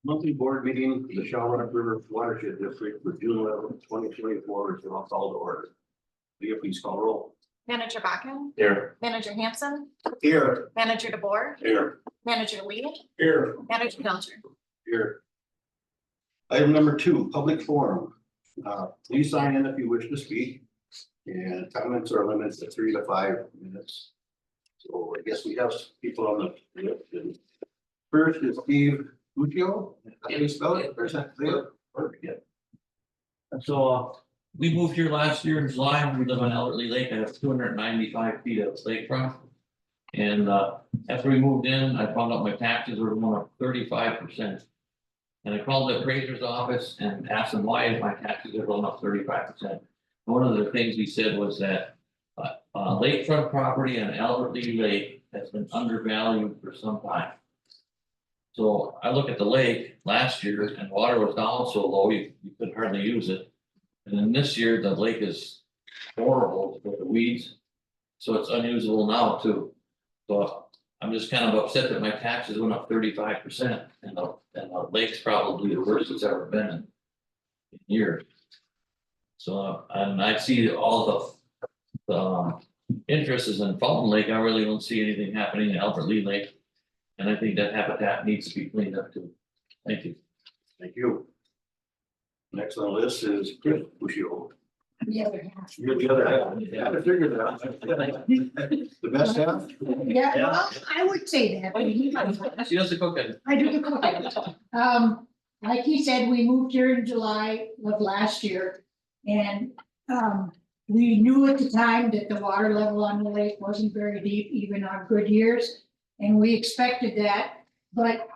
Monthly board meeting for the Shawrock River Watershed District for June 11th, 2024 is now called to order. Leah, please call roll. Manager Bakken, Here. Manager Hanson, Here. Manager DeBoer, Here. Manager Lee, Here. Manager Delcher. Here. Item number 2, public forum. Please sign in if you wish to speak. And comments are limited to 3 to 5 minutes. So I guess we have people on the list. And first is Steve Uccio. How do you spell it? Or is that clear? Perfect. Yeah. And so we moved here last year in July. We live on Elderly Lake. I have 295 feet of lakefront. And after we moved in, I found out my taxes were going up 35%. And I called the appraiser's office and asked them why my taxes are going up 35%. One of the things he said was that lakefront property on Elderly Lake has been undervalued for some time. So I look at the lake last year and water was down so low you could hardly use it. And then this year the lake is horrible with the weeds. So it's unusable now too. So I'm just kind of upset that my taxes went up 35% and the lake's probably the worst it's ever been in years. So and I see all the interest is in Fountain Lake. I really don't see anything happening in Albert Lee Lake. And I think that habitat needs to be cleaned up too. Thank you. Thank you. Next on the list is Chris Uccio. The other half. You're the other half. Yeah, I figured that. The best half? Yeah, well, I would say that. She does the cooking. I do the cooking. Like he said, we moved here in July of last year. And, we knew at the time that the water level on the lake wasn't very deep, even on good years. And we expected that, but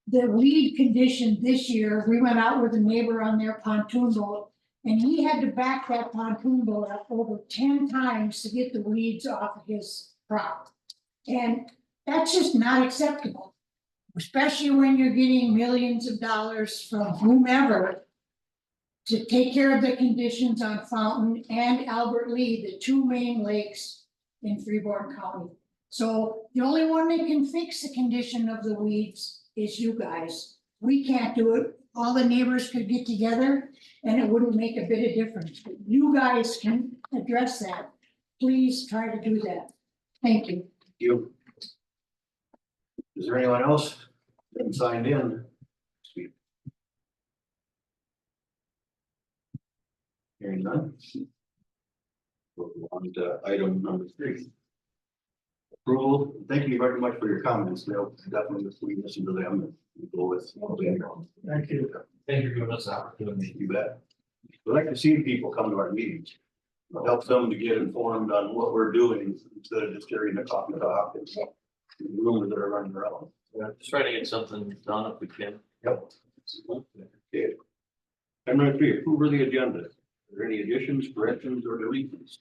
the weed condition this year, we went out with a neighbor on their pontoon boat. And he had to back that pontoon boat up over 10 times to get the weeds off of his property. And that's just not acceptable, especially when you're getting millions of dollars from whomever to take care of the conditions on Fountain and Albert Lee, the 2 main lakes in Freeborn County. So the only one that can fix the condition of the weeds is you guys. We can't do it. All the neighbors could get together and it wouldn't make a bit of difference. But you guys can address that. Please try to do that. Thank you. You. Is there anyone else that signed in? Hearing none. We'll go on to item number 3. Approval. Thank you very much for your comments. They'll definitely, if we listen to them, we'll go with. Thank you. Thank you for giving us the opportunity. You bet. We like to see people come to our meetings. It helps them to get informed on what we're doing instead of just carrying the coffee talk and rumors that are running around. Yeah, just trying to get something done if we can. Yep. Okay. Item number 3, approve of the agenda. Are there any additions, corrections, or deletions?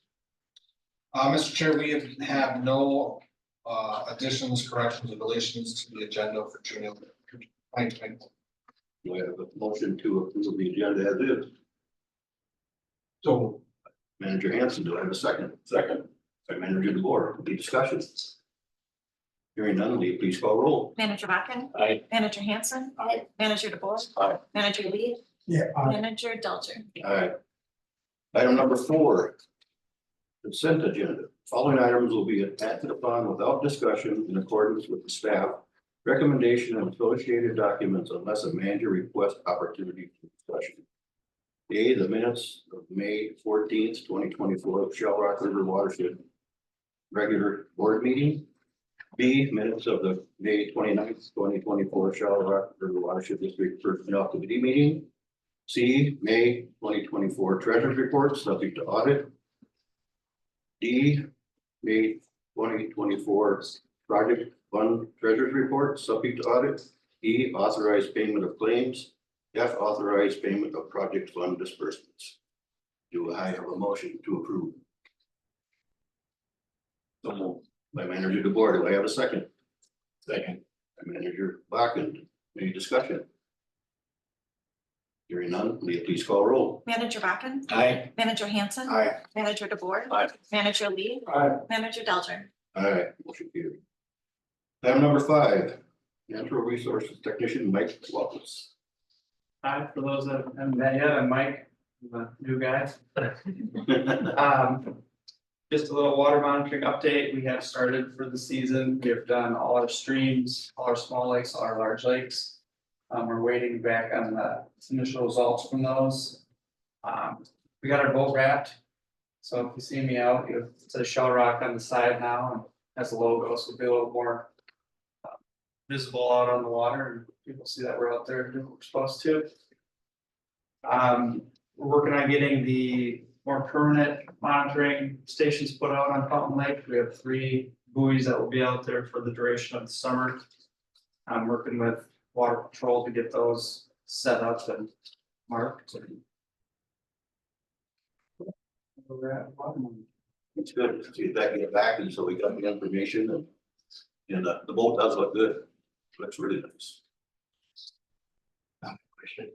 Mr. Chair, we have no additions, corrections, or deletions to the agenda for June 2020. Do I have a motion to approve the agenda as is? So, Manager Hanson, do I have a second? Second. By Manager DeBoer, any discussion? Hearing none, Lee, please call roll. Manager Bakken, Aye. Manager Hanson, Manager DeBoer, Aye. Manager Lee, yeah, Manager Delcher. All right. Item number 4, consent agenda. Following items will be acted upon without discussion in accordance with the staff recommendation and associated documents unless a manager requests opportunity for discussion. A, the minutes of May 14th, 2024 of Shell Rock River Watershed regular board meeting. B, minutes of the May 29th, 2024 Shell Rock River Watershed District Personnel Committee meeting. C, May 2024 Treasurer's Report subject to audit. D, May 2024 Project Fund Treasurer's Report subject to audit. E, authorized payment of claims. F, authorized payment of project fund disbursements. Do I have a motion to approve? So moved. By Manager DeBoer, do I have a second? Second. By Manager Bakken, any discussion? Hearing none, Leah, please call roll. Manager Bakken, Aye. Manager Hanson, aye. Manager DeBoer, Aye. Manager Lee, Aye. Manager Delcher. All right, motion carried. Item number 5, Natural Resources Technician Mike Wallace. Hi, for those that haven't met yet, I'm Mike, I'm a new guy. Just a little water monitoring update, we have started for the season, we have done all our streams, all our small lakes, all our large lakes. We're waiting back on the initial results from those. We got our boat wrapped. So if you see me out, it's a shell rock on the side now and has a logo, so it'll be a little more. Visible out on the water and people see that we're out there doing what we're supposed to. We're working on getting the more permanent monitoring stations put out on Fountain Lake. We have 3 buoys that will be out there for the duration of the summer. I'm working with Water Patrol to get those set up and marked. It's good to see that get back, and so we got the information and the boat does look good. Looks really nice. Question.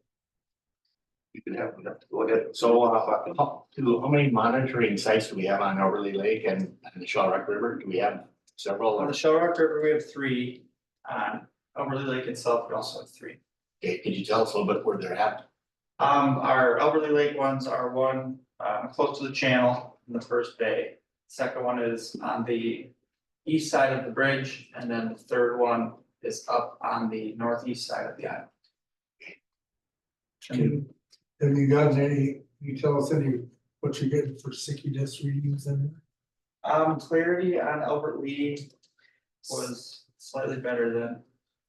You can have, go ahead. So, how many monitoring sites do we have on Overley Lake and the Shaw Rock River? Do we have several? On the Shell Rock River, we have 3. On Overley Lake itself, we also have 3. Okay, could you tell us a little bit where they're at? Our Elberly Lake ones are one, close to the channel in the first bay. Second one is on the east side of the bridge, and then the third one is up on the northeast side of the island. And Have you gotten any, can you tell us any, what you're getting for sickiness readings in there? clarity on Albert Lee was slightly better than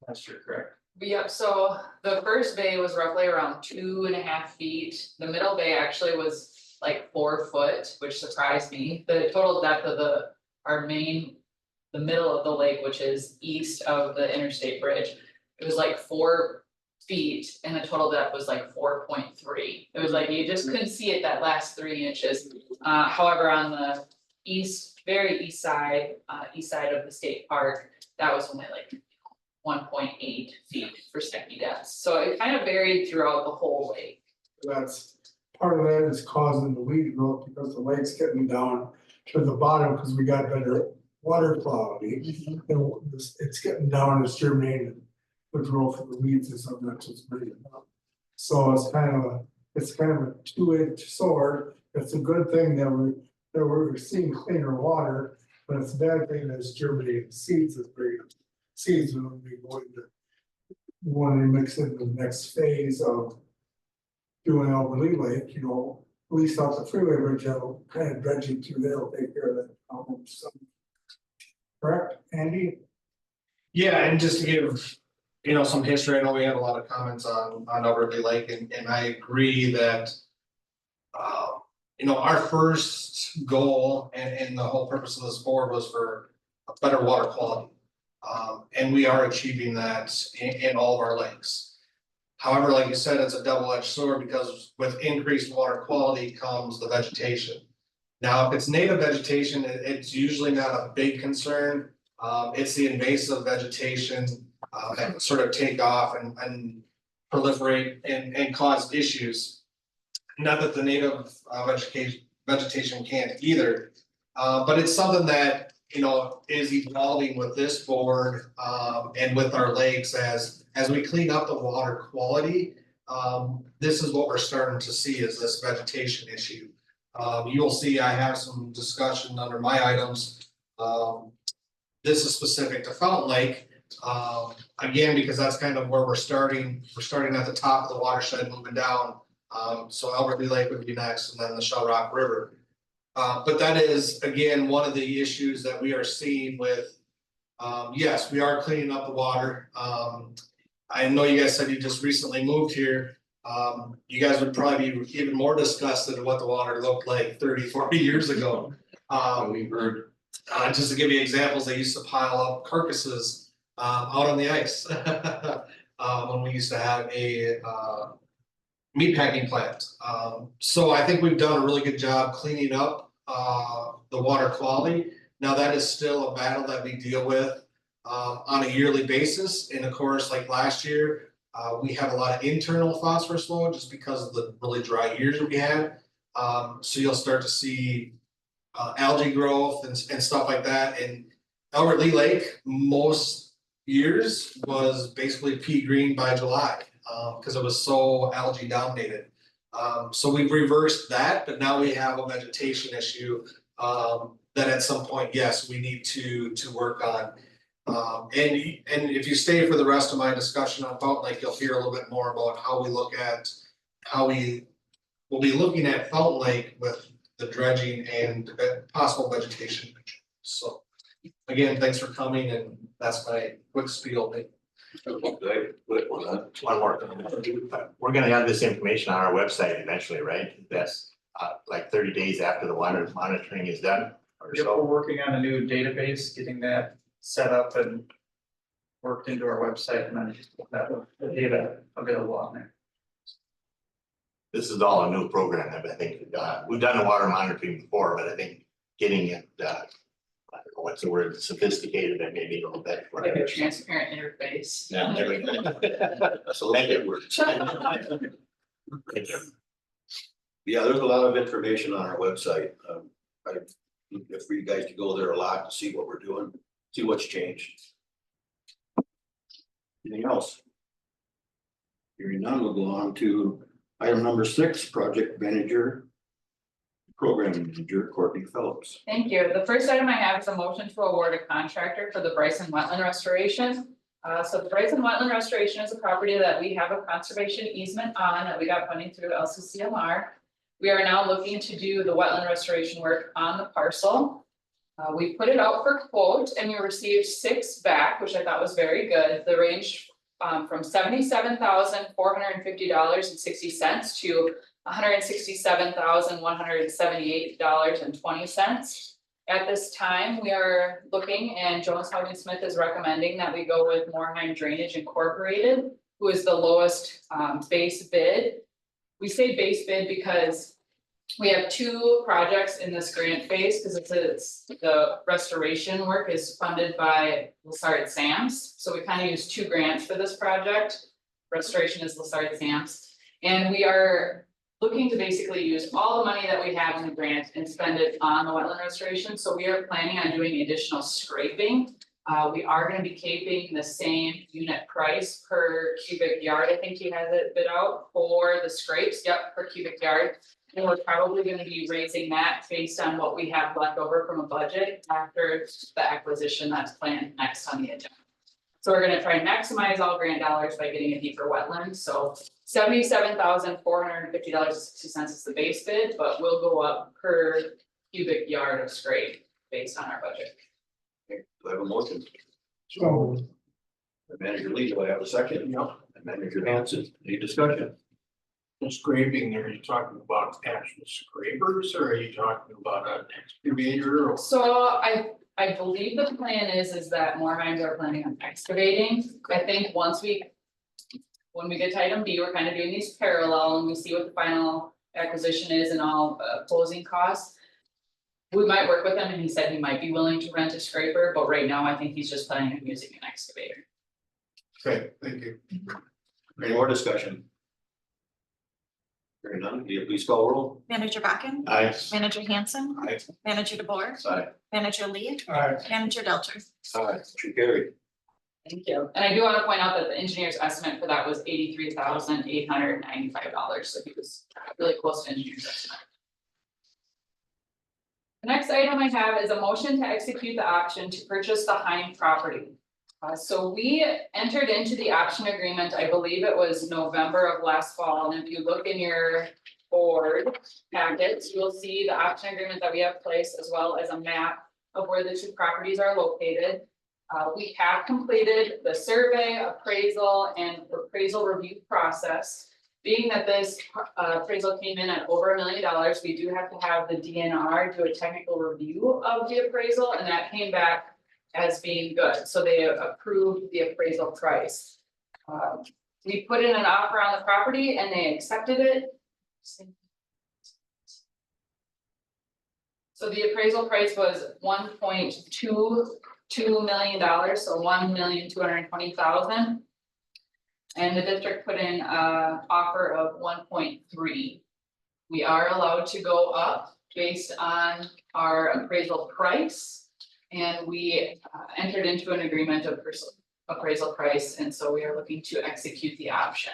last year, correct? Yep, so the first bay was roughly around 2.5 feet. The middle bay actually was like 4 foot, which surprised me. The total depth of the middle of the lake, which is east of the interstate bridge, it was like 4 feet and the total depth was like 4.3. It was like you just couldn't see it that last 3 inches. However, on the very east side of the state park, that was only like 1.8 feet for sticky depths. So it kind of varied throughout the whole lake. That's, part of that is causing the weed growth because the lake's getting down to the bottom because we got better water quality. And it's getting down, it's germinating the growth of the weeds and something that's just bringing it up. So it's kind of a 2-edged sword. It's a good thing that we're seeing cleaner water, but it's a bad thing that it's germinating seeds that's bringing seeds will be going to want to mix in the next phase of doing Overley Lake, you know, at least off the freeway bridge, I'll kind of dredging through there, will take care of that problem. So, correct, Andy? Yeah, and just to give, some history, I know we had a lot of comments on Overley Lake, and I agree that. Our first goal and the whole purpose of this board was for a better water quality. And we are achieving that in all of our lakes. However, like you said, it's a double-edged sword because with increased water quality comes the vegetation. Now, if it's native vegetation, it's usually not a big concern. It's the invasive vegetation that sort of take off and proliferate and cause issues. Not that the native vegetation can't either, but it's something that is evolving with this board and with our lakes as we clean up the water quality. This is what we're starting to see is this vegetation issue. You'll see I have some discussion under my items. This is specific to Fountain Lake. Again, because that's kind of where we're starting. We're starting at the top of the watershed, moving down. So Elberly Lake would be next, and then the Shell Rock River. But that is, again, one of the issues that we are seeing with, yes, we are cleaning up the water. I know you guys said you just recently moved here. You guys would probably be even more disgusted at what the water looked like 30, 40 years ago. We've heard, just to give you examples, they used to pile up carcasses out on the ice when we used to have a meatpacking plant. So I think we've done a really good job cleaning up the water quality. Now that is still a battle that we deal with on a yearly basis. And of course, like last year, we had a lot of internal phosphorus load just because of the really dry years that we had. So you'll start to see algae growth and stuff like that. And Albert Lee Lake, most years was basically pea green by July, because it was so algae dominated. So we've reversed that, but now we have a vegetation issue, that at some point, yes, we need to work on. And if you stay for the rest of my discussion on Fountain Lake, you'll hear a little bit more about how we look at, how we will be looking at Fountain Lake with the dredging and possible vegetation control. So again, thanks for coming, and that's my quick spiel. One more. We're gonna have this information on our website eventually, right? That's like 30 days after the water monitoring is done or Yep, we're so. working on a new database, getting that set up and worked into our website, and then that the data available on there. This is all a new program that I think we've done the water monitoring before, but I think getting it, I don't know what's the word, sophisticated and maybe a little bit. Like a transparent interface. Yeah, there we go. That's a little bit word. Thank you. Yeah, there's a lot of information on our website. If for you guys to go there a lot to see what we're doing, see what's changed. Anything else? Hearing none, we'll go on to item number 6, project manager. Program manager Courtney Phillips. Thank you. The first item I have is a motion to award a contractor for the Bryson wetland restoration. So the Bryson wetland restoration is a property that we have a conservation easement on that we got funding through LCCMR. We are now looking to do the wetland restoration work on the parcel. We put it out for quote and we received 6 back, which I thought was very good. The range from $77,450.60 to $167,178.20. At this time, we are looking, and Jones Howden Smith is recommending that we go with Moorheim Drainage Incorporated, who is the lowest base bid. We say base bid because we have 2 projects in this grant phase, because it's the restoration work is funded by Lessard Sams. So we kind of use 2 grants for this project. Restoration is Lessard Sams. And we are looking to basically use all the money that we have in the grant and spend it on the wetland restoration. So we are planning on doing additional scraping. We are going to be keeping the same unit price per cubic yard. I think he has it bid out for the scrapes. Yep, per cubic yard. And we're probably going to be raising that based on what we have left over from a budget after the acquisition that's planned next on the agenda. So we're going to try and maximize all grant dollars by getting a deeper wetland. So $77,450.60 is the base bid, but we'll go up per cubic yard of scrape based on our budget. Okay, do I have a motion? So, Manager Lee, do I have a second? No. Manager Hanson, any discussion? Scraping, are you talking about actual scrapers or are you talking about an excavator? So I believe the plan is that Moorheims are planning on excavating. I think when we get to item B, we're kind of doing these parallel and we see what the final acquisition is and all closing costs. We might work with him, and he said he might be willing to rent a scraper, but right now I think he's just planning on using an excavator. Okay, thank you. Any more discussion? Hearing none, will you please call roll? Manager Bakken? Aye. Manager Hanson? Aye. Manager DeBoer? Aye. Manager Lee? alright, Manager Delcher? Aye, motion carried. Thank you. And I do want to point out that the engineer's estimate for that was $83,895, so he was really close to engineer's estimate. The next item I have is a motion to execute the option to purchase the Heim property. So we entered into the option agreement, I believe it was November of last fall, and if you look in your board packets, you will see the option agreement that we have placed, as well as a map of where the 2 properties are located. We have completed the survey, appraisal, and appraisal review process. Being that this appraisal came in at over $1 million, we do have to have the DNR do a technical review of the appraisal, and that came back as being good, so they approved the appraisal price. We put in an offer on the property and they accepted it. So the appraisal price was $1.22 million, so $1,220,000. And the district put in an offer of 1.3. We are allowed to go up based on our appraisal price. And we entered into an agreement of appraisal price, and so we are looking to execute the option.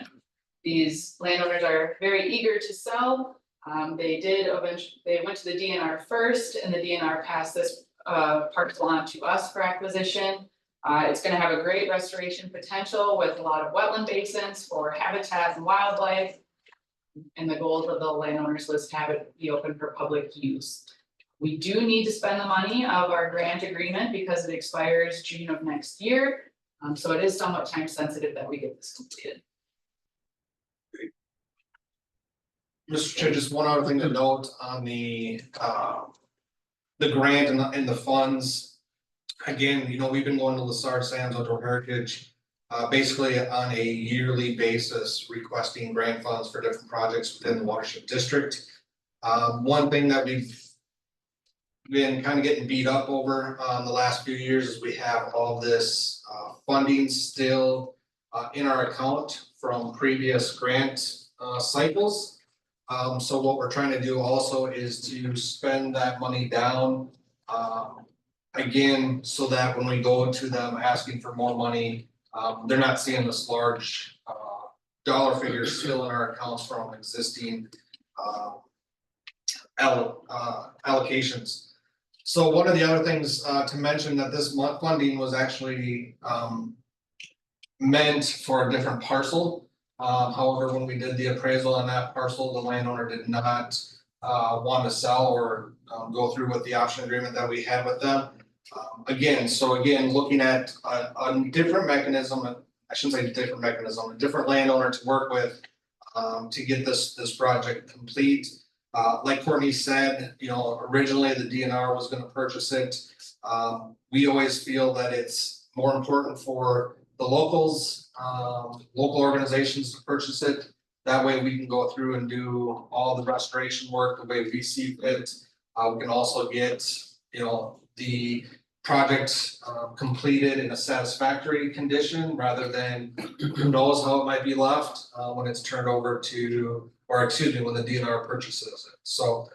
These landowners are very eager to sell. They did eventually, they went to the DNR first, and the DNR passed this parcel on to us for acquisition. It's gonna have a great restoration potential with a lot of wetland basins for habitat and wildlife. And the goal of the landowners was to have it be open for public use. We do need to spend the money of our grant agreement because it expires June of next year. So it is somewhat time sensitive that we get this completed. Mr. Chair, just one other thing to note on the grant and the funds. Again, you know, we've been going to Lassard Sands Outdoor Heritage, basically on a yearly basis, requesting grant funds for different projects within the watershed district. One thing that we've been kind of getting beat up over, the last few years is we have all this, funding still, in our account from previous grant, cycles. So what we're trying to do also is to spend that money down. Again, so that when we go to them asking for more money, they're not seeing this large dollar figure still in our accounts from existing allocations. So one of the other things to mention that this funding was actually meant for a different parcel. However, when we did the appraisal on that parcel, the landowner did not want to sell or go through with the option agreement that we had with them. Again, looking at a different mechanism, I shouldn't say different mechanism, a different landowner to work with to get this project complete. Like Courtney said, you know, originally the DNR was gonna purchase it. We always feel that it's more important for the locals, local organizations to purchase it. That way we can go through and do all the restoration work the way we see fit. We can also get, you know, the project completed in a satisfactory condition rather than who knows how it might be left when it's turned over to, or excuse me, when the DNR purchases it. So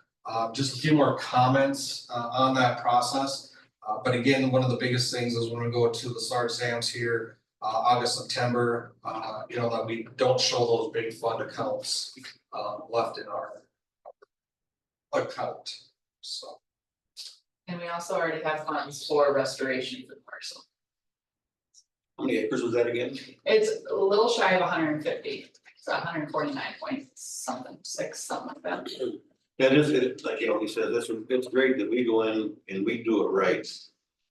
just a few more comments on that process. But again, one of the biggest things is when we go to the Lassard Sands here, August, September, you know, that we don't show those big fund accounts left in our account, so. And we also already have funds for restoration for the parcel. How many acres was that again? It's a little shy of 150, so 149 point something, 6, something like that. Yeah, it's like he said, it's great that we go in and we do it right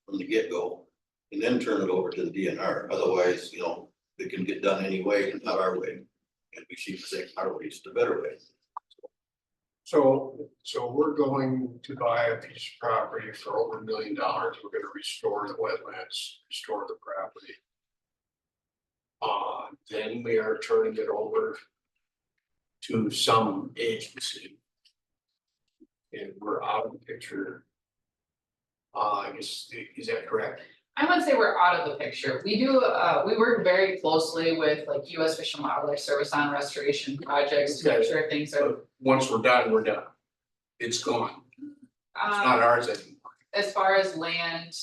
from the get-go. And then turn it over to the DNR, otherwise, you know, it can get done anyway and not our way. And we should say our way is the better way. So we're going to buy a piece of property for over $1 million. We're gonna restore the wetlands, restore the property. Then we are turning it over to some agency. And we're out of the picture. I guess, is that correct? I would say we're out of the picture. We do, we work very closely with like US Fish and Wildlife Service on restoration projects to make sure things are. But once we're done, we're done. It's gone. It's not ours anymore. As far as land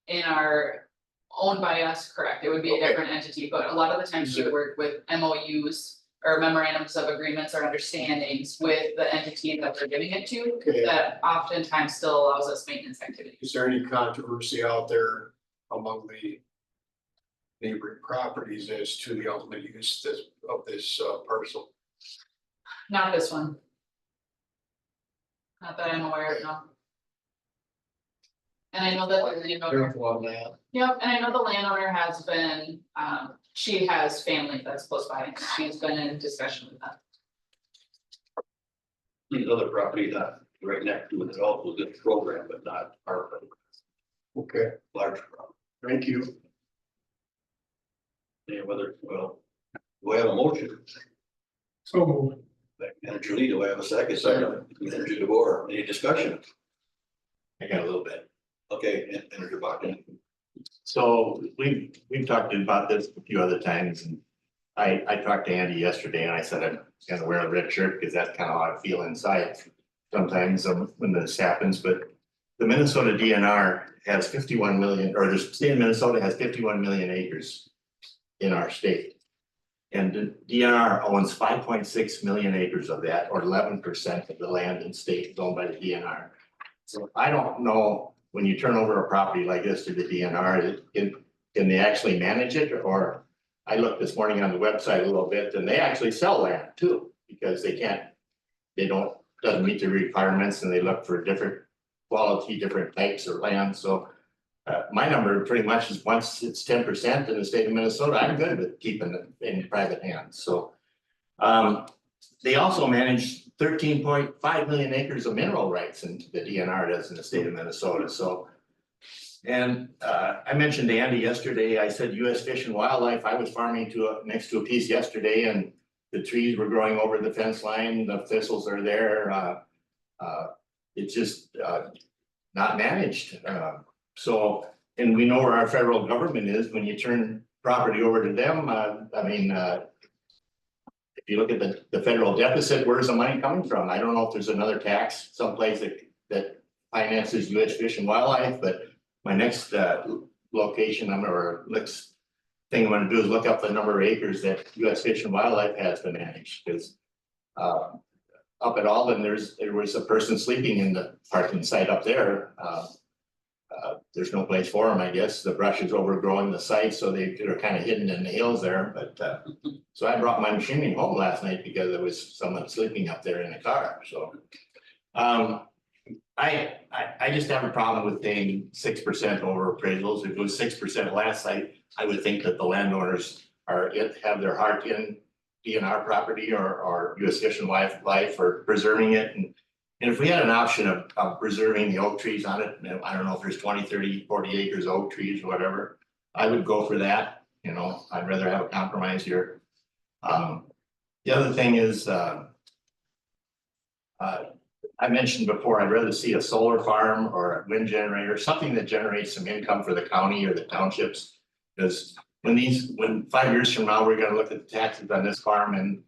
in our owned by us, correct, it would be a different entity, but a lot of the times we work with MOUs. Or memorandums of agreements or understandings with the entity that we're giving it to, Okay. that oftentimes still allows us maintenance activities. Is there any controversy out there among the neighboring properties as to the ultimate use of this parcel? Not this one. Not that I'm aware of, no. And I know that the landowner, yep, and I know the landowner has been, she has family that's close by, and she's been in discussion with them. There's other property not right next to it, also good program, but not our program, Okay, large problem. thank you. Yeah, whether, well, do I have a motion? So Manager Lee, do I have a second? Second. Manager DeBoer, any discussion? I got a little bit. Okay, Manager Bachman. So we've talked about this a few other times, and I talked to Andy yesterday and I said I'm gonna wear a red shirt because that's kind of how I feel inside sometimes when this happens, but the Minnesota DNR has 51 million, or the state of Minnesota has 51 million acres in our state. And the DNR owns 5.6 million acres of that, or 11% of the land in state is owned by the DNR. So I don't know, when you turn over a property like this to the DNR, can they actually manage it? Or I looked this morning on the website a little bit, and they actually sell land too, because doesn't meet the requirements, and they look for different quality, different types of land. So my number pretty much is, once it's 10% in the state of Minnesota, I'm good with keeping it in private hands. So they also manage 13.5 million acres of mineral rights, and the DNR does in the state of Minnesota. So, and I mentioned to Andy yesterday, I said US Fish and Wildlife. I was farming next to a piece yesterday, and the trees were growing over the fence line, the thistles are there. It's just not managed. So, and we know where our federal government is. When you turn property over to them, if you look at the federal deficit, where's the money coming from? I don't know if there's another tax someplace that finances US Fish and Wildlife, but my next location, next thing I'm gonna do is look up the number of acres that US Fish and Wildlife has to manage, because up at Alden, there was a person sleeping in the parking site up there. There's no place for them, I guess. The brush is overgrowing the site, so they're kind of hidden in the hills there. But so I brought my machining home last night because there was someone sleeping up there in the car. So I just have a problem with paying 6% over appraisals. If it was 6% last night, I would think that the landowners have their heart in DNR property or US Fish and Wildlife or preserving it. And if we had an option of preserving the oak trees on it, I don't know if there's 20, 30, 40 acres of oak trees or whatever, I would go for that. You know, I'd rather have a compromise here. The other thing is, I mentioned before, I'd rather see a solar farm or a wind generator, something that generates some income for the county or the townships. Because when 5 years from now, we're gonna look at the taxes on this farm and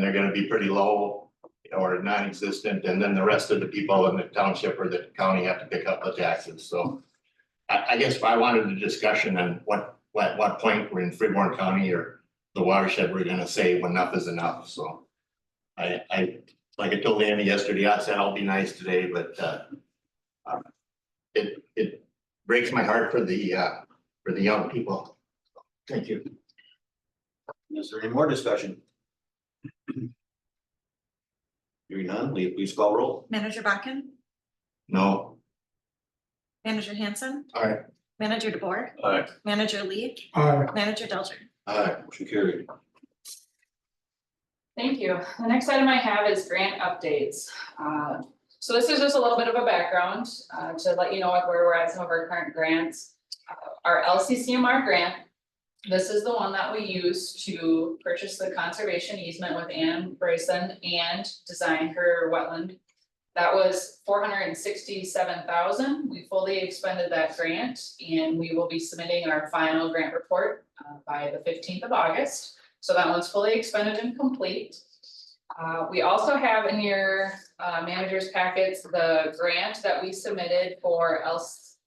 they're gonna be pretty low or non-existent, and then the rest of the people in the township or the county have to pick up the taxes. So I guess if I wanted a discussion on what point we're in Freeborn County or the watershed, we're gonna say enough is enough. So I like I told Andy yesterday, I said I'll be nice today, but it breaks my heart for the young people. Thank you. Is there any more discussion? Hearing none, Leah, please call roll. Manager Buckin, No. Manager Hanson. Aye. Manager DeBoer, Aye. Manager Lee, Manager Delger. Aye, motion carried. Thank you. The next item I have is grant updates. So this is just a little bit of a background to let you know where we're at some of our current grants. Our LCCMR grant, this is the one that we use to purchase the conservation easement with Ann Bryson and design her wetland. That was $467,000. We fully expended that grant, and we will be submitting our final grant report by the 15th of August. So that one's fully expended and complete. We also have in your manager's packets the grant that we submitted for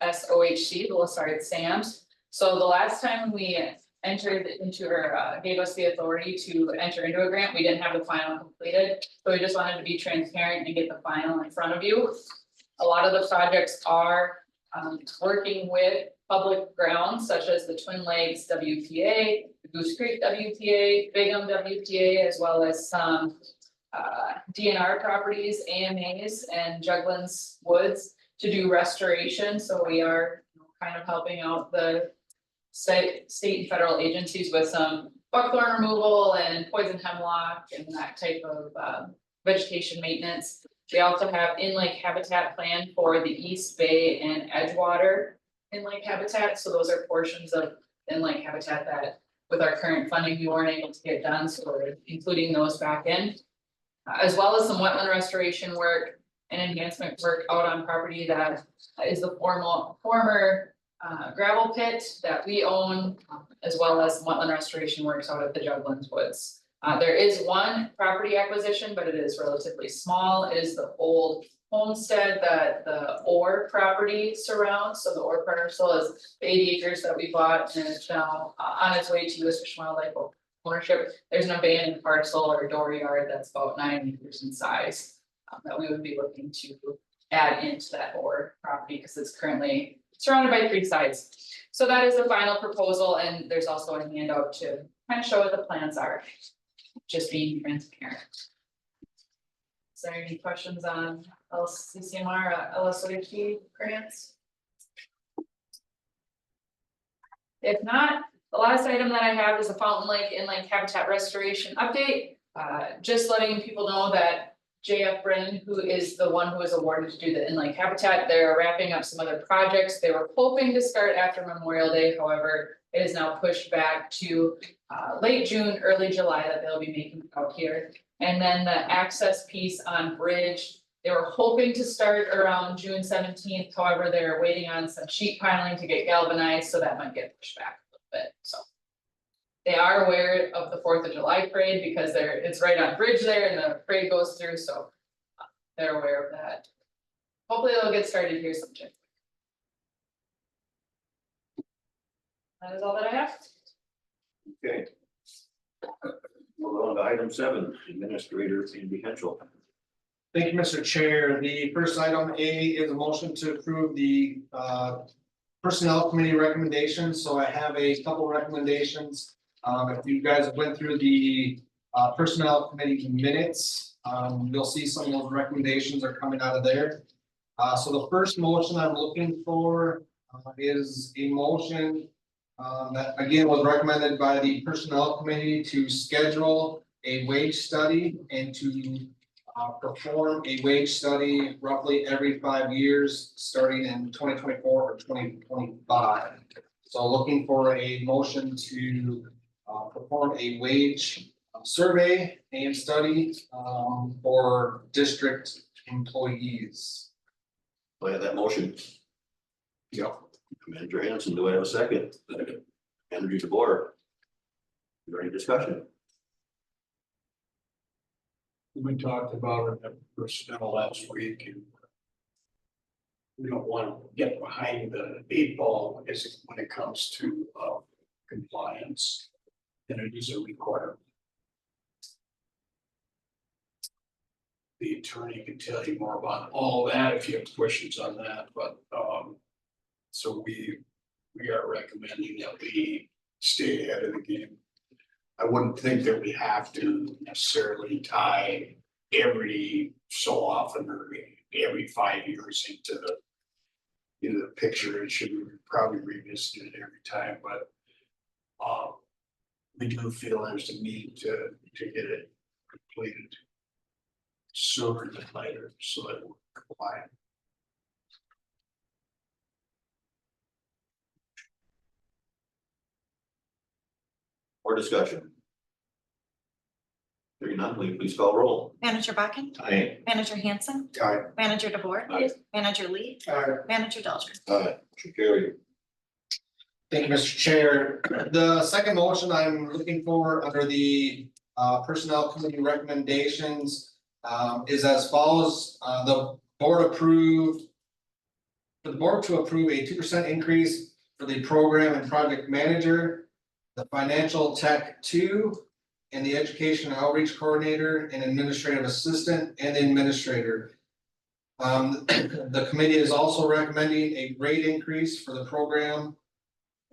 SOHC, the Lessard Sands. So the last time we entered into or gave us the authority to enter into a grant, we didn't have the final completed. So we just wanted to be transparent and get the final in front of you. A lot of the projects are working with public grounds such as the Twin Lakes WPA, the Goose Creek WPA, Bigham WPA, as well as some DNR properties, AMAs, and Juglands Woods to do restoration. So we are kind of helping out the state and federal agencies with some buckthorn removal and poison hemlock and that type of vegetation maintenance. We also have in-lake habitat plan for the East Bay and Edgewater in-lake habitat. So those are portions of in-lake habitat that with our current funding, we weren't able to get done. So we're including those back in, as well as some wetland restoration work and enhancement work out on property that is the former gravel pit that we own, as well as wetland restoration works out at the Juglands Woods. There is one property acquisition, but it is relatively small. It is the old homestead that the Orr property surrounds, so the Orr parcel is 80 acres that we bought and it's now on its way to U.S. Fish and Wildlife ownership. There's an abandoned parcel or dooryard that's about 9 acres in size that we would be looking to add into that Orr property because it's currently surrounded by 3 sites. So that is the final proposal, and there's also a handout to kind of show what the plans are, just being transparent. Is there any questions on LCCMR, LSOD grants? If not, the last item that I have is a Fountain Lake Inland Habitat Restoration update. Just letting people know that JF Brennan, who is the one who was awarded to do the inland habitat, they're wrapping up some other projects. They were hoping to start after Memorial Day, however, it is now pushed back to late June, early July that they'll be making out here. And then the access piece on Bridge, they were hoping to start around June 17th, however, they're waiting on some sheet piling to get galvanized, so that might get pushed back a little bit, so. They are aware of the 4th of July parade because it's right on Bridge there and the parade goes through, so they're aware of that. Hopefully they'll get started here sometime. That is all that I have. Okay. Move on to item 7, Administrator Andy Henschel. Thank you, Mr. Chair. The first item A is a motion to approve the Personnel Committee recommendations. So I have a couple recommendations. If you guys went through the Personnel Committee minutes, you'll see some of those recommendations are coming out of there. So the first motion I'm looking for is a motion that again was recommended by the Personnel Committee to schedule a wage study and to perform a wage study roughly every 5 years, starting in 2024 or 2025. So looking for a motion to perform a wage survey and study for district employees. Do I have that motion? Yep. Manager Hanson, do I have a second? Manager DeBoer. Is there any discussion? We talked about it at personnel last week and we don't want to get behind the 8 ball when it comes to compliance. And it is a requirement. The attorney can tell you more about all that if you have questions on that, but so we are recommending that we stay ahead of the game. I wouldn't think that we have to necessarily tie every so often or every 5 years into the picture. It should be probably revisited every time, but we do feel there's a need to get it completed sooner than later so that we're compliant. Or discussion? Hearing none, will you please call roll? Manager Buckin, Aye. Manager Hanson, Aye. Manager DeBoer, Aye. Manager Lee, Manager Delcher. Aye. Motion carried. Thank you, Mr. Chair. The second motion I'm looking for under the Personnel Committee recommendations is as follows. The board approved. For the board to approve a 2% increase for the program and project manager, the financial tech 2, and the education outreach coordinator and administrative assistant and administrator. The committee is also recommending a rate increase for the program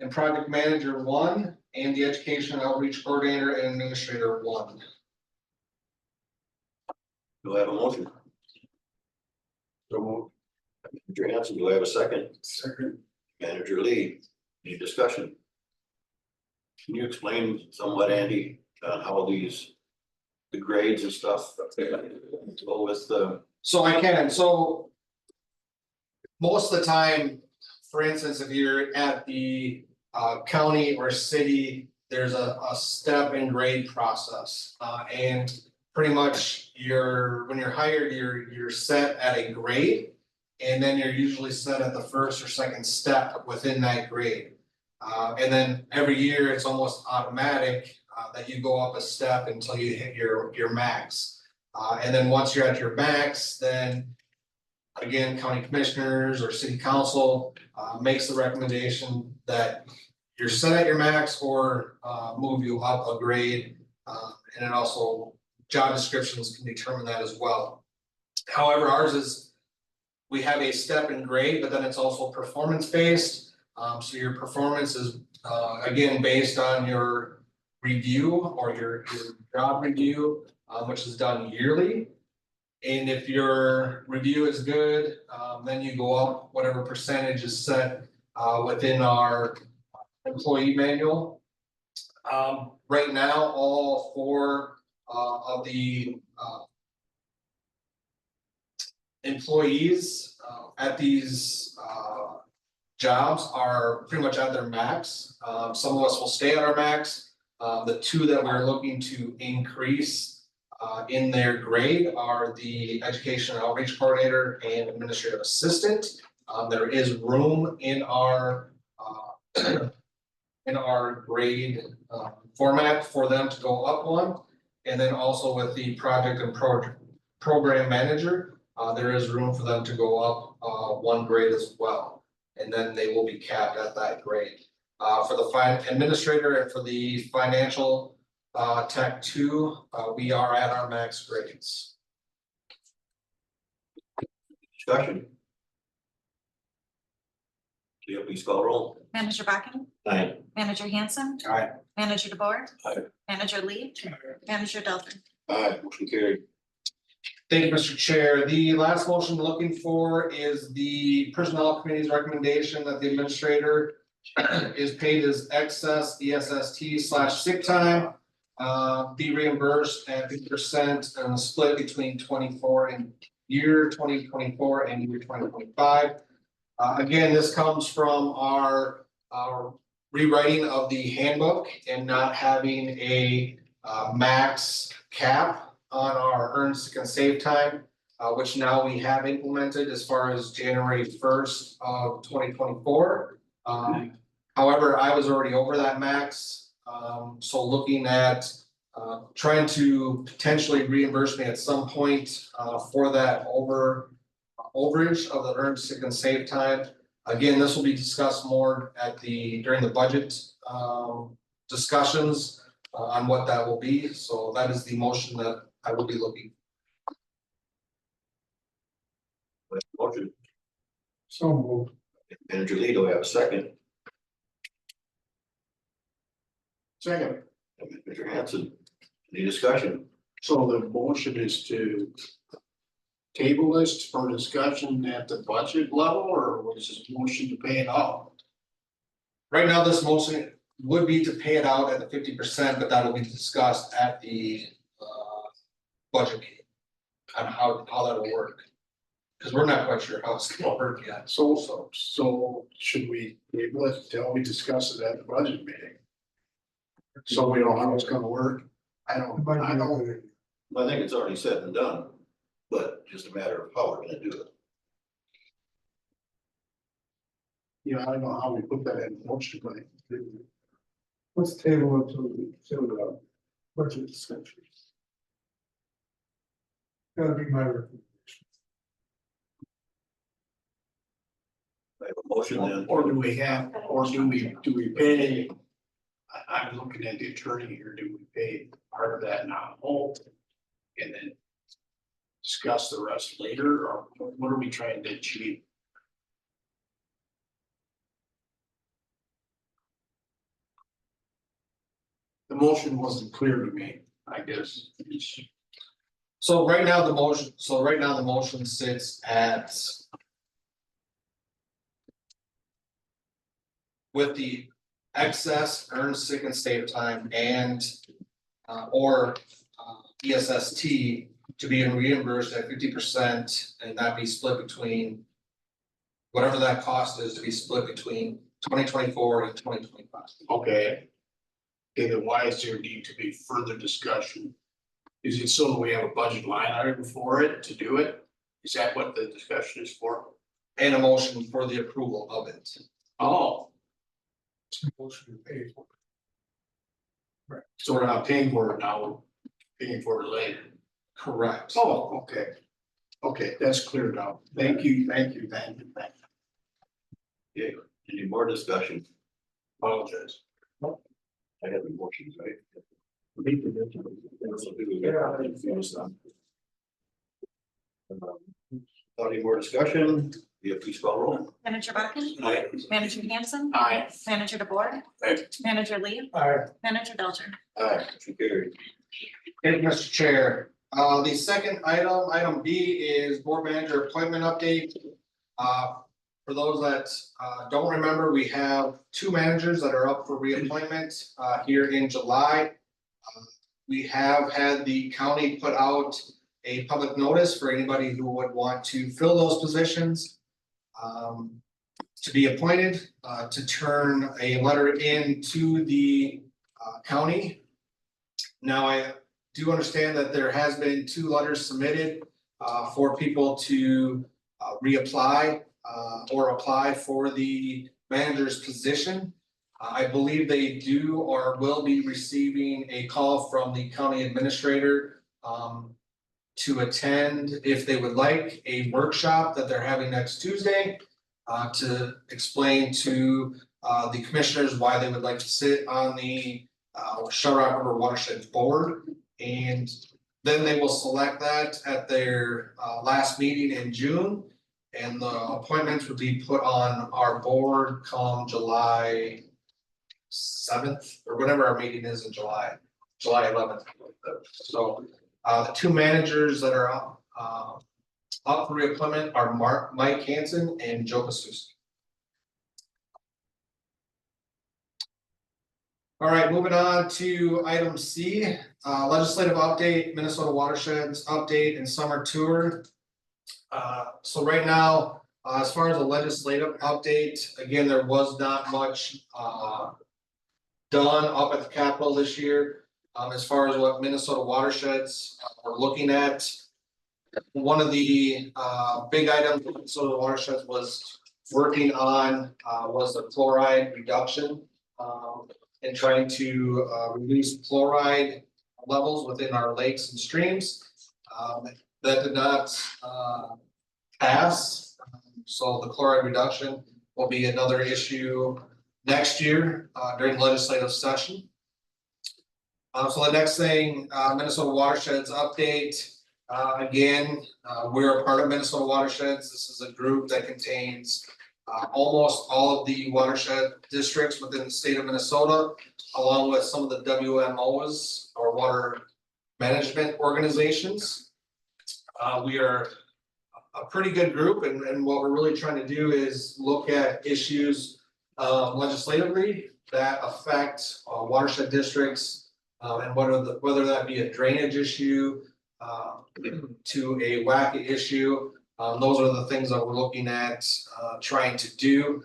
and project manager 1 and the education outreach coordinator and administrator 1. Do I have a motion? So moved. Manager Hanson, do I have a second? Second. Manager Lee, any discussion? Can you explain somewhat, Andy, how the grades and stuff go with the? So I can, so most of the time, for instance, if you're at the county or city, there's a step and grade process. And pretty much when you're hired, you're set at a grade. And then you're usually set at the first or second step within that grade. And then every year it's almost automatic that you go up a step until you hit your max. And then once you're at your max, then again, county commissioners or city council makes the recommendation that you're set at your max or move you up a grade. And then also job descriptions can determine that as well. However, ours is, we have a step in grade, but then it's also performance based. So your performance is again based on your review or your job review, which is done yearly. And if your review is good, then you go up whatever percentage is set within our employee manual. Right now, all four of the employees at these jobs are pretty much at their max. Some of us will stay at our max. The two that we're looking to increase in their grade are the education and outreach coordinator and administrative assistant. There is room in our grade format for them to go up one. And then also with the project and program manager, there is room for them to go up one grade as well. And then they will be capped at that grade. For the administrator and for the financial tech 2, we are at our max grades. Discussion. Clea, please call roll. Manager Buckingham, Aye. Manager Hanson. Aye. Manager DeBoer. Aye. Manager Lee. Manager Delphin. Aye, motion carried. Thank you, Mr. Chair. The last motion looking for is the personnel committee's recommendation that the administrator is paid as excess ESST/sick time. Be reimbursed at 50% and split between 24 and year 2024 and year 2025. Again, this comes from our rewriting of the handbook and not having a max cap on our earned sick and save time, which now we have implemented as far as January 1st of 2024. However, I was already over that max. So looking at trying to potentially reimburse me at some point for that overage of the earned sick and save time. Again, this will be discussed more during the budget discussions on what that will be. So that is the motion that I will be looking. Motion. So moved. Manager Lee, do I have a second? Second, Manager Hanson, any discussion? so the motion is to table this for discussion at the budget level, or was this motion to pay it out? Right now, this motion would be to pay it out at the 50%, but that will be discussed at the budget meeting on how that'll work. Because we're not quite sure how it's gonna work yet. So should we table it until we discuss it at the budget meeting? So we know how it's gonna work? I don't. I think it's already said and done, but just a matter of how we're gonna do it. I don't know how we put that in motion, but. Let's table it till the budget discussion. Gotta be my recommendation. I have a motion then. Or do we pay? I'm looking at the attorney here, do we pay part of that now whole? And then discuss the rest later, or what are we trying to achieve? The motion wasn't clear to me, I guess. So right now, the motion sits at. With the excess earned sick and save time and or ESST to be reimbursed at 50% and not be split between. Whatever that cost is to be split between 2024 and 2025. Okay, then why is there need to be further discussion? Is it so that we have a budget line item for it to do it? Is that what the discussion is for? And a motion for the approval of it. Oh, Motion to pay for it. right, so we're not paying for it now, we're paying for it later. Correct. Oh, okay. Okay, that's cleared out. Thank you, thank you, thank you, thank you. Okay, any more discussion? Apologize. I have the motions, right? Any more discussion? Yeah, please call roll. Manager Buckin, Aye. Manager Hanson, Aye. Manager DeBoer, Aye. Manager Lee, Aye. Manager Delter. Aye, motion carried. Thank you, Mr. Chair. The second item, item B, is board manager appointment update. For those that don't remember, we have two managers that are up for reappointment here in July. We have had the county put out a public notice for anybody who would want to fill those positions. To be appointed, to turn a letter in to the county. Now, I do understand that there has been 2 letters submitted for people to reapply or apply for the manager's position. I believe they do or will be receiving a call from the county administrator to attend, if they would like, a workshop that they're having next Tuesday to explain to the commissioners why they would like to sit on the Shell Rock River Watershed Board. And then they will select that at their last meeting in June. And the appointments would be put on our board come July 7th, or whatever our meeting is in July 11th. So the 2 managers that are up for reappointment are Mike Hansen and Joe Pasuski. All right, moving on to item C, legislative update, Minnesota watersheds update and summer tour. So right now, as far as the legislative update, again, there was not much done up at the Capitol this year. As far as what Minnesota watersheds are looking at. One of the big items that Minnesota watersheds was working on was the chloride reduction. And trying to reduce chloride levels within our lakes and streams. That did not pass. So the chloride reduction will be another issue next year during legislative session. So the next thing, Minnesota watersheds update. Again, we're a part of Minnesota watersheds. This is a group that contains almost all of the watershed districts within the state of Minnesota, along with some of the WMOs or water management organizations. We are a pretty good group, and what we're really trying to do is look at issues legislatively that affect watershed districts, and whether that be a drainage issue to a WACA issue. Those are the things that we're looking at trying to do.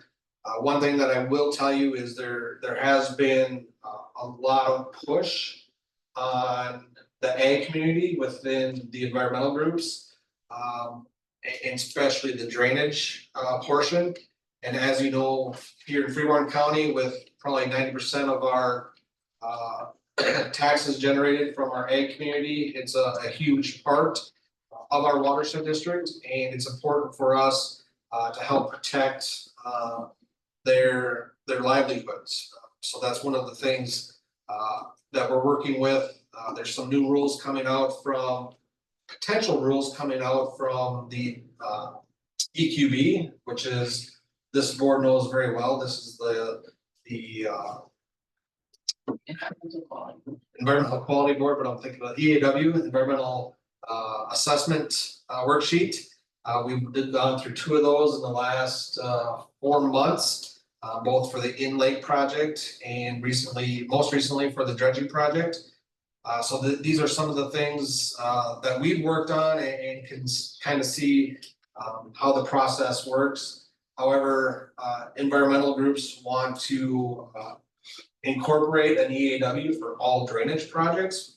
One thing that I will tell you is there has been a lot of push on the ag community within the environmental groups, and especially the drainage portion. And as you know, here in Freeborn County, with probably 90% of our taxes generated from our ag community, it's a huge part of our watershed district, and it's important for us to help protect their livelihoods. So that's one of the things that we're working with. There's some new rules coming out from potential rules coming out from the EQB, which is, this board knows very well. This is the Environmental Quality Board, but I'm thinking about EAW, Environmental Assessment Worksheet. We've gone through 2 of those in the last 4 months, both for the in-lake project and most recently for the dredging project. So these are some of the things that we've worked on and can kind of see how the process works. However, environmental groups want to incorporate an EAW for all drainage projects,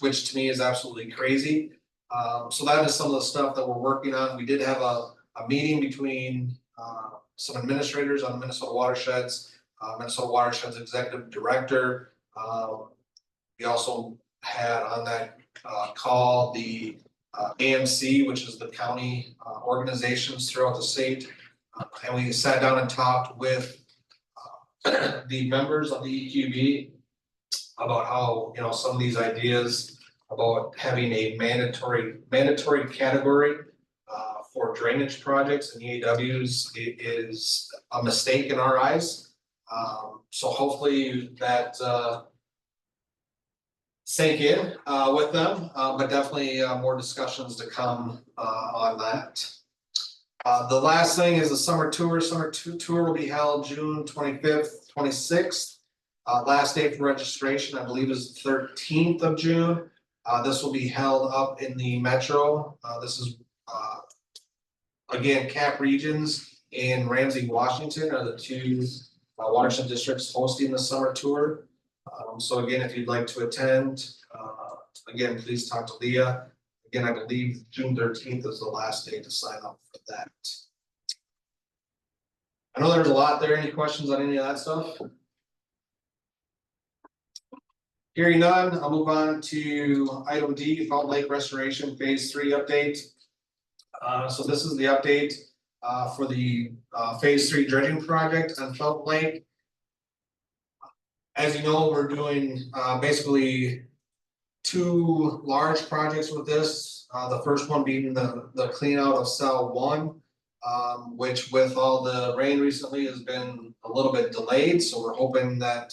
which to me is absolutely crazy. So that is some of the stuff that we're working on. We did have a meeting between some administrators on the Minnesota watersheds, Minnesota watersheds executive director. We also had on that call the AMC, which is the county organizations throughout the state. And we sat down and talked with the members of the EQB about how, you know, some of these ideas about having a mandatory category for drainage projects and EAWs is a mistake in our eyes. So hopefully that sank in with them, but definitely more discussions to come on that. The last thing is the summer tour. Summer tour will be held June 25th, 26th. Last day for registration, I believe, is the 13th of June. This will be held up in the metro. This is again, Cap Regions and Ramsey, Washington are the two watershed districts hosting the summer tour. So again, if you'd like to attend, again, please talk to Leah. Again, I believe June 13th is the last day to sign up for that. I know there's a lot there. Any questions on any of that stuff? Hearing none, I'll move on to item D, Fountain Lake Restoration Phase 3 update. So this is the update for the Phase 3 dredging project on Fountain Lake. As you know, we're doing basically two large projects with this. The first one being the clean out of cell 1, which with all the rain recently has been a little bit delayed. So we're hoping that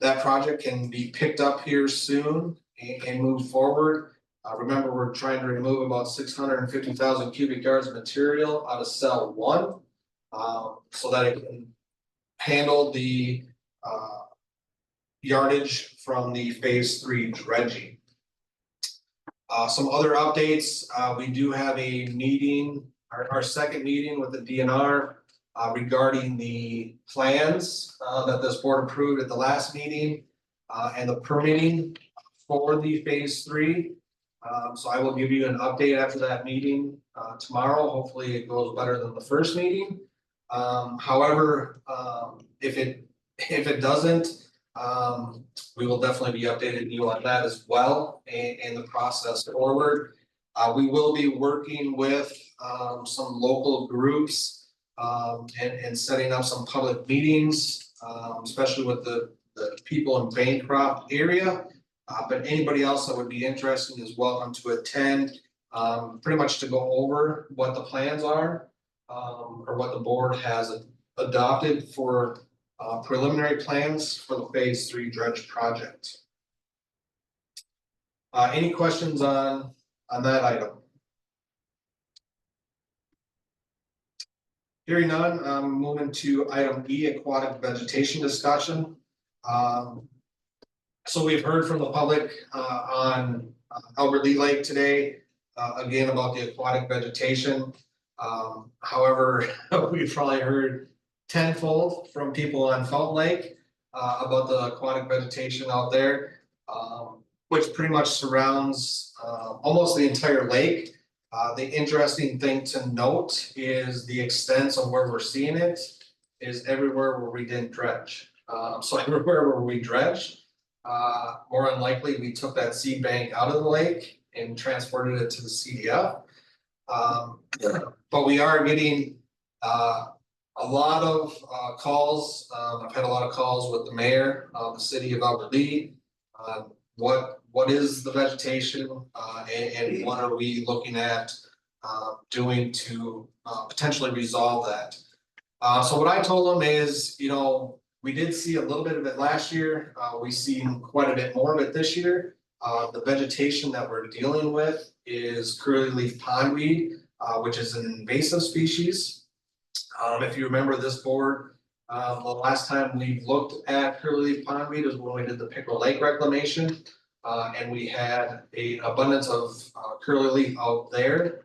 that project can be picked up here soon and move forward. Remember, we're trying to remove about 650,000 cubic yards of material out of cell 1, so that it can handle the yardage from the Phase 3 dredging. Some other updates, we do have a meeting, our second meeting with the DNR regarding the plans that this board approved at the last meeting and the permitting for the Phase 3. So I will give you an update after that meeting tomorrow. Hopefully it goes better than the first meeting. However, if it doesn't, we will definitely be updating you on that as well and the process forward. We will be working with some local groups and setting up some public meetings, especially with the people in Bancroft area. But anybody else that would be interested is welcome to attend, pretty much to go over what the plans are, or what the board has adopted for preliminary plans for the Phase 3 dredge project. Any questions on that item? Hearing none, moving to item E, aquatic vegetation discussion. So we've heard from the public on Albert Lee Lake today, again about the aquatic vegetation. However, we've probably heard tenfold from people on Fountain Lake about the aquatic vegetation out there, which pretty much surrounds almost the entire lake. The interesting thing to note is the extent of where we're seeing it is everywhere where we didn't dredge. So everywhere where we dredged, more than likely we took that seed bank out of the lake and transported it to the CDF. But we are getting a lot of calls. I've had a lot of calls with the mayor of the city of Albert Lee. What is the vegetation and what are we looking at doing to potentially resolve that? So what I told them is, you know, we did see a little bit of it last year. We've seen quite a bit more of it this year. The vegetation that we're dealing with is curly-leaf pondweed, which is an invasive species. If you remember this board, the last time we looked at curly-leaf pondweed is when we did the Pickle Lake reclamation. And we had an abundance of curly-leaf out there.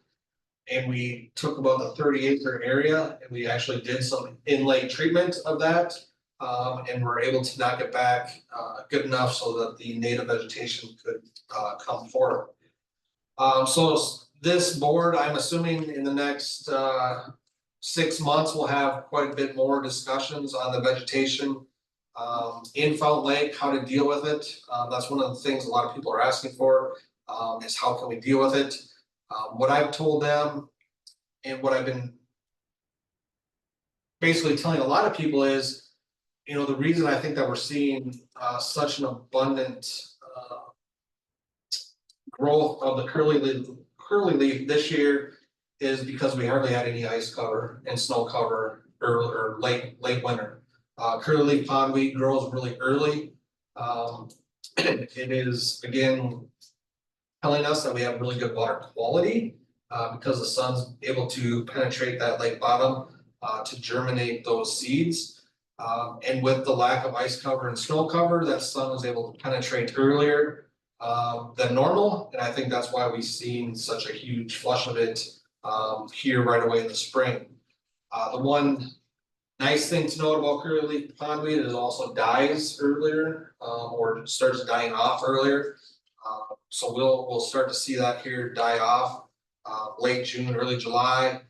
And we took about the 30-acre area and we actually did some inlay treatment of that. And we're able to knock it back good enough so that the native vegetation could come forward. So this board, I'm assuming in the next 6 months, we'll have quite a bit more discussions on the vegetation in Fountain Lake, how to deal with it. That's one of the things a lot of people are asking for, is how can we deal with it. What I've told them and what I've been basically telling a lot of people is, you know, the reason I think that we're seeing such an abundant growth of the curly leaf this year is because we hardly had any ice cover and snow cover or late winter. Curly leaf pondweed grows really early. It is again telling us that we have really good water quality because the sun's able to penetrate that lake bottom to germinate those seeds. And with the lack of ice cover and snow cover, that sun was able to penetrate earlier than normal. And I think that's why we've seen such a huge flush of it here right away in the spring. The one nice thing to note about curly leaf pondweed is it also dies earlier or starts dying off earlier. So we'll start to see that here die off late June, early July.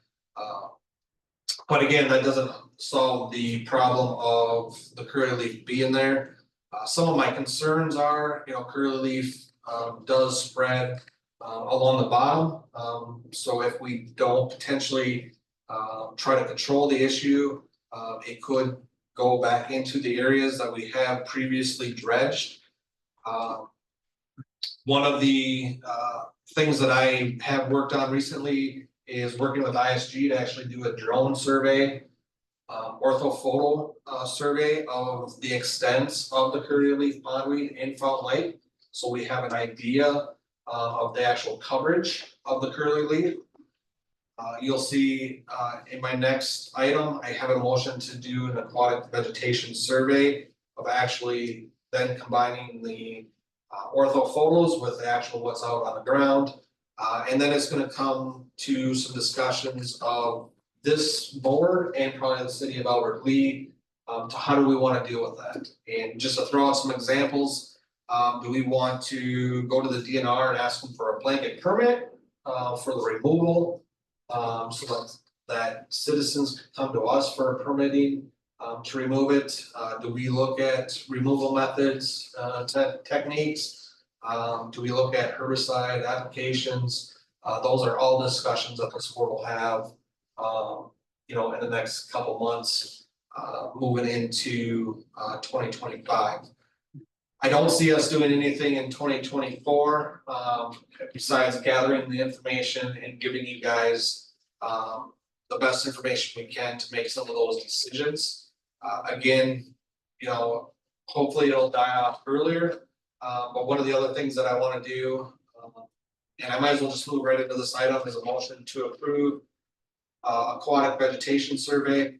But again, that doesn't solve the problem of the curly leaf being there. Some of my concerns are, you know, curly leaf does spread along the bottom. So if we don't potentially try to control the issue, it could go back into the areas that we have previously dredged. One of the things that I have worked on recently is working with ISG to actually do a drone survey, orthophoto survey of the extents of the curly leaf pondweed in Fountain Lake. So we have an idea of the actual coverage of the curly leaf. You'll see in my next item, I have a motion to do an aquatic vegetation survey of actually then combining the orthophotos with the actual what's out on the ground. And then it's gonna come to some discussions of this board and probably the city of Albert Lee to how do we wanna deal with that? And just to throw out some examples, do we want to go to the DNR and ask them for a blanket permit for the removal? So that citizens can come to us for permitting to remove it. Do we look at removal methods, techniques? Do we look at herbicide applications? Those are all discussions that this board will have, you know, in the next couple months, moving into 2025. I don't see us doing anything in 2024, besides gathering the information and giving you guys the best information we can to make some of those decisions. Again, you know, hopefully it'll die off earlier. But one of the other things that I want to do, and I might as well just move right into this item, is a motion to approve aquatic vegetation survey.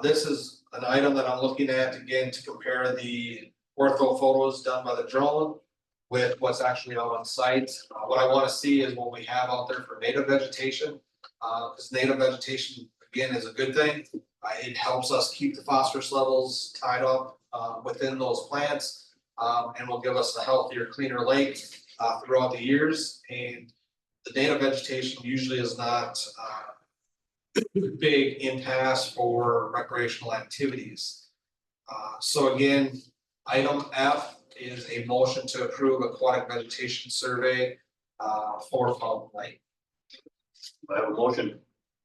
This is an item that I'm looking at again to compare the ortho photos done by the drone with what's actually out on site. What I want to see is what we have out there for native vegetation. Because native vegetation again is a good thing. It helps us keep the phosphorus levels tied up within those plants and will give us a healthier, cleaner lake throughout the years. And the native vegetation usually is not big impasse for recreational activities. So again, item F is a motion to approve aquatic vegetation survey for Fountain Lake. I have a motion.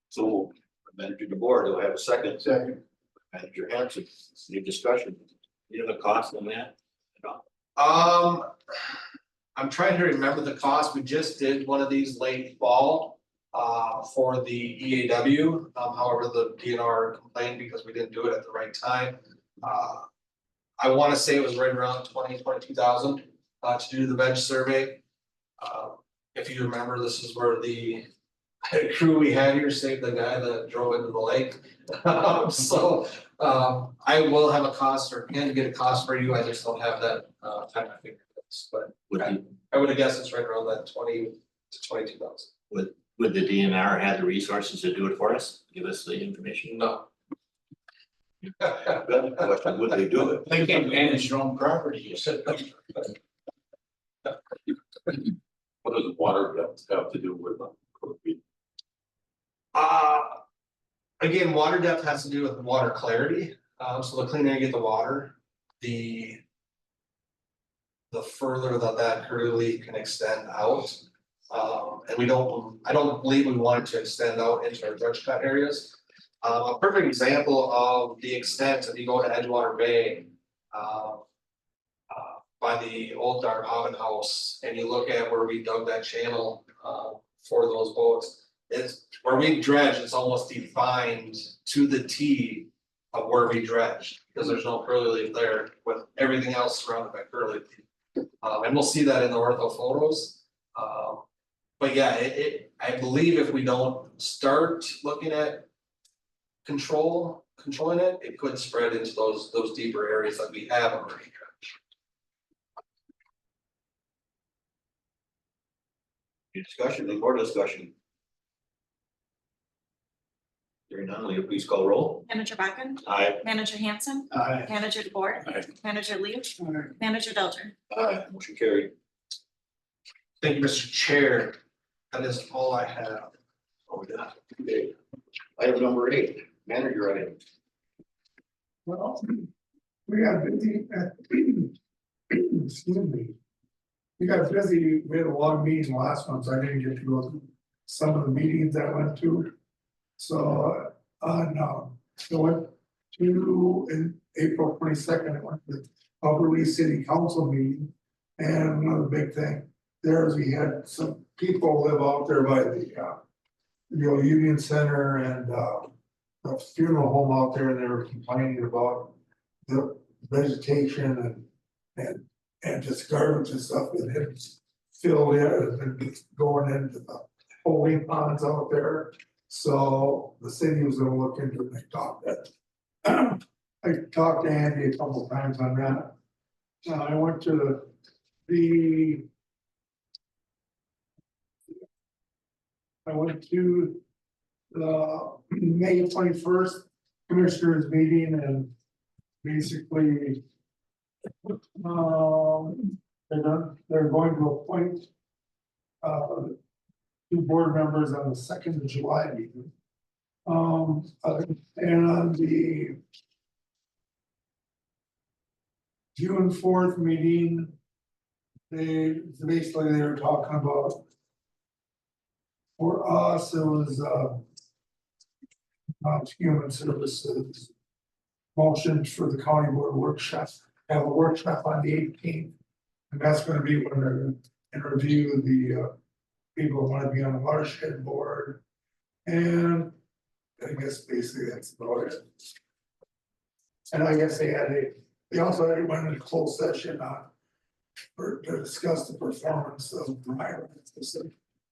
So Manager DeBoer, do I have a second? Second. Manager Hanson, any discussion? You have a cost on that? I'm trying to remember the cost. We just did one of these late fall for the EAW. However, the DNR complained because we didn't do it at the right time. I want to say it was right around 22,000 to do the veg survey. If you remember, this is where the crew we had here saved the guy that drove into the lake. So I will have a cost or can get a cost for you. I just don't have that time I think. But I would have guessed it's right around that 20 to 22,000. Would the DNR have the resources to do it for us? Give us the information? No. Good question. Would they do it? They can't manage their own property, you said. What does water depth have to do with them? Again, water depth has to do with water clarity. So the cleaner you get the water, the further that curly leaf can extend out. And I don't believe we wanted to extend out into our dredge cut areas. A perfect example of the extent, if you go to Edgewater Bay, by the old Dark Haven House, and you look at where we dug that channel, for those boats. It's where we dredge, it's almost defined to the T of where we dredge, because there's no curly leaf there with everything else surrounded by curly leaf. And we'll see that in the ortho photos. But yeah, I believe if we don't start looking at controlling it, it could spread into those deeper areas that we have already dredged. Any discussion, any more discussion? Hearing none, will you please call roll? Manager Buckin, Aye. Manager Hanson, Aye. Manager DeBoer, Aye. Manager Lee, Manager Delter. Aye. Motion carried. Thank you, Mr. Chair. That is all I have. Oh, we got it. Okay. Item number 8, manager item. Well, we got busy at, excuse me. We got busy, we had a long meeting last month, so I didn't get to go to some of the meetings I went to. So, no, I went to, in April 22nd, I went to the Upper East City Council meeting. And another big thing, there is we had some people live out there by the, Union Center and, the funeral home out there, and they were complaining about the vegetation and just garbage and stuff that had filled in and been going into the holding ponds out there. So the city was gonna look into it, and they talked that. I talked to Andy a couple times on that. I went to the May 21st Commissioners meeting, and basically they're going to appoint 2 board members on the 2nd of July meeting. And on the June 4th meeting, they were talking about, for us, it was human services motion for the county board workshop, have a workshop on the 18th. And that's gonna be when they're gonna interview the people who wanna be on the watershed board. And I guess basically that's about it. And I guess they also went into closed session to discuss the performance of Myron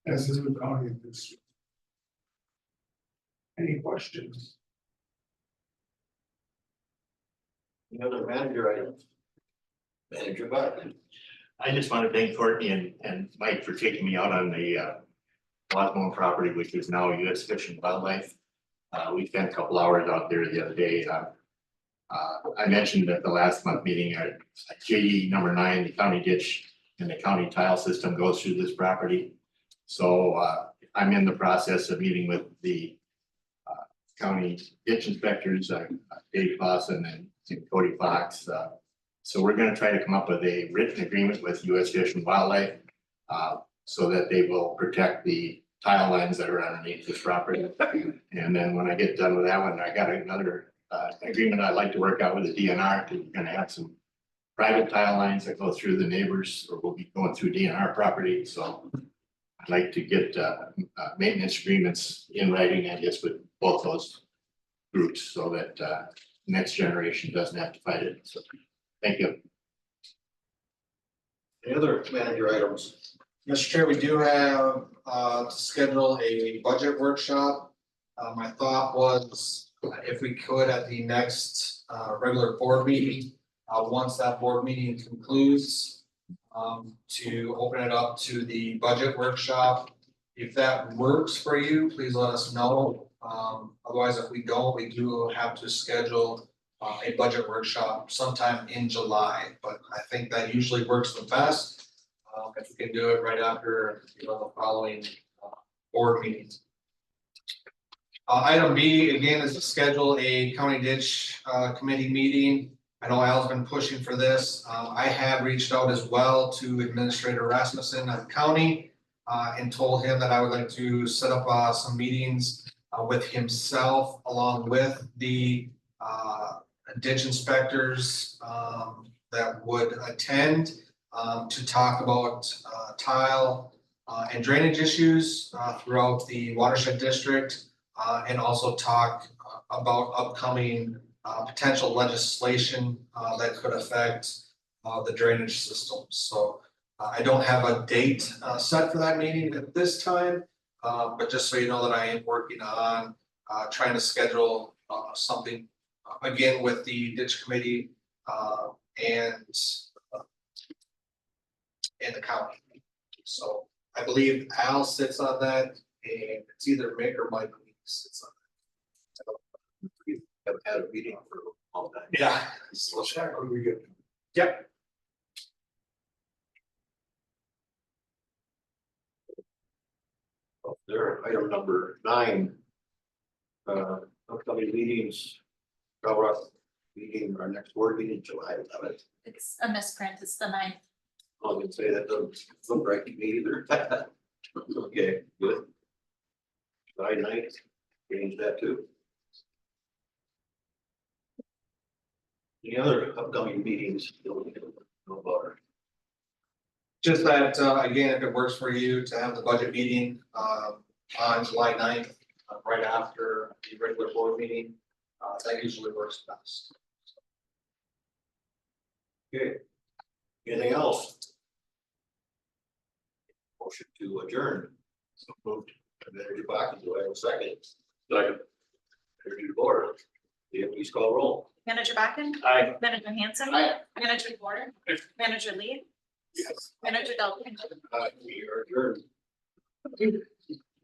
as the new county administrator. Any questions? Any other manager items? Manager Buckin. I just want to thank Courtney and Mike for taking me out on the Wasmore property, which is now U.S. Fish and Wildlife. We spent a couple hours out there the other day. I mentioned at the last month meeting at JD number 9, the county ditch and the county tile system goes through this property. So I'm in the process of meeting with the county ditch inspectors, Dave Clausen and Cody Fox. So we're going to try to come up with a written agreement with U.S. Fish and Wildlife so that they will protect the tile lines that are underneath this property. And then when I get done with that one, I got another agreement I'd like to work out with the DNR. We're going to have some private tile lines that go through the neighbors, or we'll be going through DNR property. So I'd like to get maintenance agreements in writing, I guess, with both those groups so that next generation doesn't have to fight it. So thank you. Any other manager items? Mr. Chair, we do have to schedule a budget workshop. My thought was if we could at the next regular board meeting, once that board meeting concludes, to open it up to the budget workshop. If that works for you, please let us know. Otherwise, if we don't, we do have to schedule a budget workshop sometime in July, but I think that usually works the best. If we can do it right after, the following board meetings. Item B, again, is to schedule a county ditch committee meeting. I know Al's been pushing for this. I have reached out as well to Administrator Rasmussen of the county. and told him that I would like to set up some meetings with himself along with the ditch inspectors that would attend to talk about tile and drainage issues throughout the watershed district and also talk about upcoming potential legislation that could affect the drainage system. So I don't have a date set for that meeting at this time, but just so you know that I am working on trying to schedule something again with the ditch committee and the county. So I believe Al sits on that, and it's either Mick or Mike who sits on We haven't had a meeting for a long time. that. Yeah. So check when we get. Yep. There, item number 9. Upcoming meetings. Our meeting, our next board meeting, July 11th. It's a misprint, it's the 9th. I was gonna say that doesn't look right to me either. Okay, good. July 9th, change that too. Any other upcoming meetings? No about. Just that, again, if it works for you to have the budget meeting on July 9th, right after the regular board meeting, that usually works best. Okay. Anything else? Motion to adjourn. So moved. Manager Bakken, do I have a second? Second. Manager DeBoer, please call roll. Manager Bakken? Aye. Manager Hanson? Aye. Manager DeBoer? Manager Lee? Yes. Manager Dalton? We are adjourned.